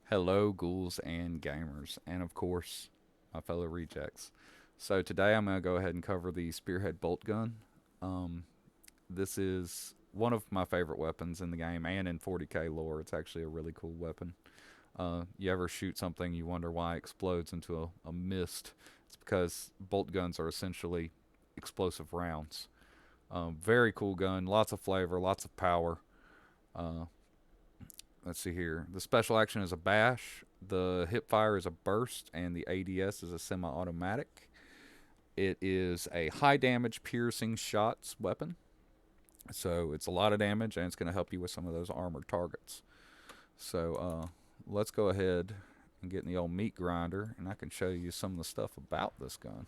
Hello, ghouls and gamers, and of course, my fellow rejects. So today I'm going to go ahead and cover the Spearhead Boltgun. Um, this is one of my favorite weapons in the game and in 40k lore. It's actually a really cool weapon. You ever shoot something, you wonder why it explodes into a mist. It's because bolt guns are essentially explosive rounds. Very cool gun, lots of flavor, lots of power. Uh, let's see here. The special action is a bash. The hip fire is a burst, and the ADS is a semi-automatic. It is a high damage piercing shots weapon, so it's a lot of damage, and it's going to help you with some of those armored targets. So let's go ahead and get in the old meat grinder, and I can show you some of the stuff about this gun.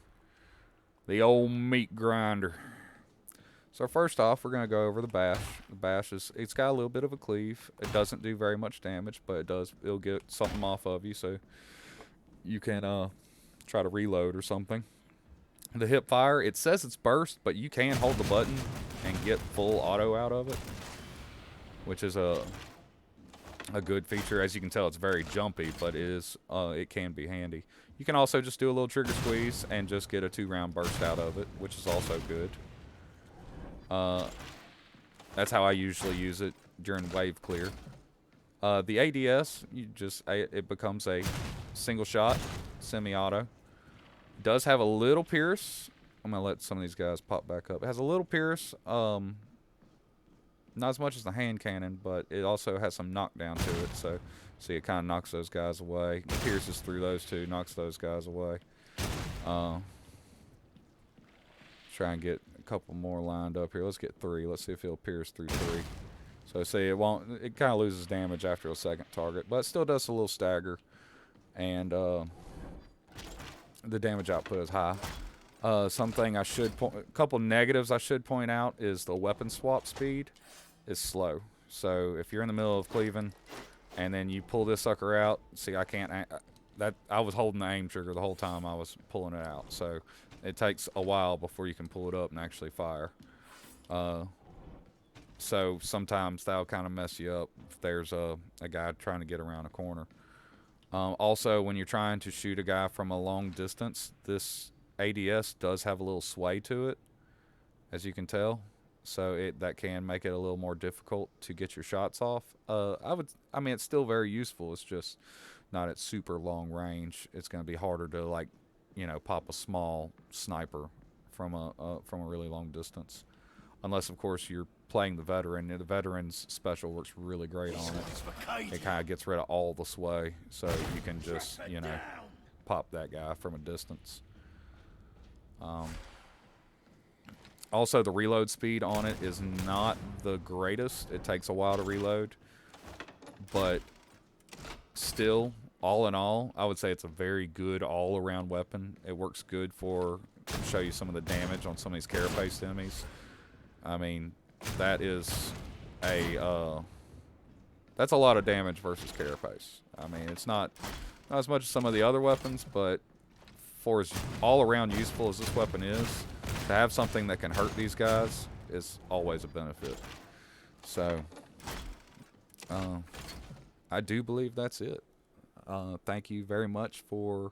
The old meat grinder. So first off, we're going to go over the bash. The bash it's got a little bit of a cleave. It doesn't do very much damage, but it'll get something off of you, so you can try to reload or something. The hip fire, it says it's burst, but you can hold the button and get full auto out of it, which is a good feature. As you can tell, it's very jumpy, but it can be handy. You can also just do a little trigger squeeze and just get a 2-round burst out of it, which is also good. That's how I usually use it during wave clear. The ADS, it becomes a single shot, semi-auto. Does have a little pierce. I'm gonna let some of these guys pop back up. It has a little pierce, not as much as the hand cannon, but it also has some knockdown to it. So, see, it kind of knocks those guys away. It pierces through those two, knocks those guys away. Try and get a couple more lined up here. Let's get 3. Let's see if he'll pierce through 3. So see, it won't. It kind of loses damage after a second target, but it still does a little stagger, and the damage output is high. Something a couple negatives I should point out is the weapon swap speed is slow. So if you're in the middle of cleaving, and then you pull this sucker out, see, I can't. I was holding the aim trigger the whole time I was pulling it out. So it takes a while before you can pull it up and actually fire. So sometimes that'll kind of mess you up if there's a guy trying to get around a corner. Also, when you're trying to shoot a guy from a long distance, this ADS does have a little sway to it, as you can tell. So that can make it a little more difficult to get your shots off. I mean, it's still very useful. It's just not at super long range. It's going to be harder to pop a small sniper from a really long distance, unless of course you're playing the veteran. The veteran's special works really great on it. It kind of gets rid of all the sway, so you can just pop that guy from a distance. Also, the reload speed on it is not the greatest. It takes a while to reload, but still, all in all, I would say it's a very good all-around weapon. It works good to show you some of the damage on some of these carapace enemies. I mean, that's a lot of damage versus carapace. I mean, it's not as much as some of the other weapons, but for as all-around useful as this weapon is, to have something that can hurt these guys is always a benefit. So, I do believe that's it. Thank you very much for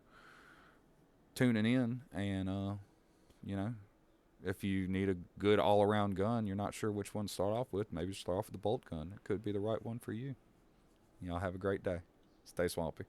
tuning in, and if you need a good all-around gun, you're not sure which one to start off with, maybe start off with the bolt gun. It could be the right one for you. Y'all have a great day. Stay swampy.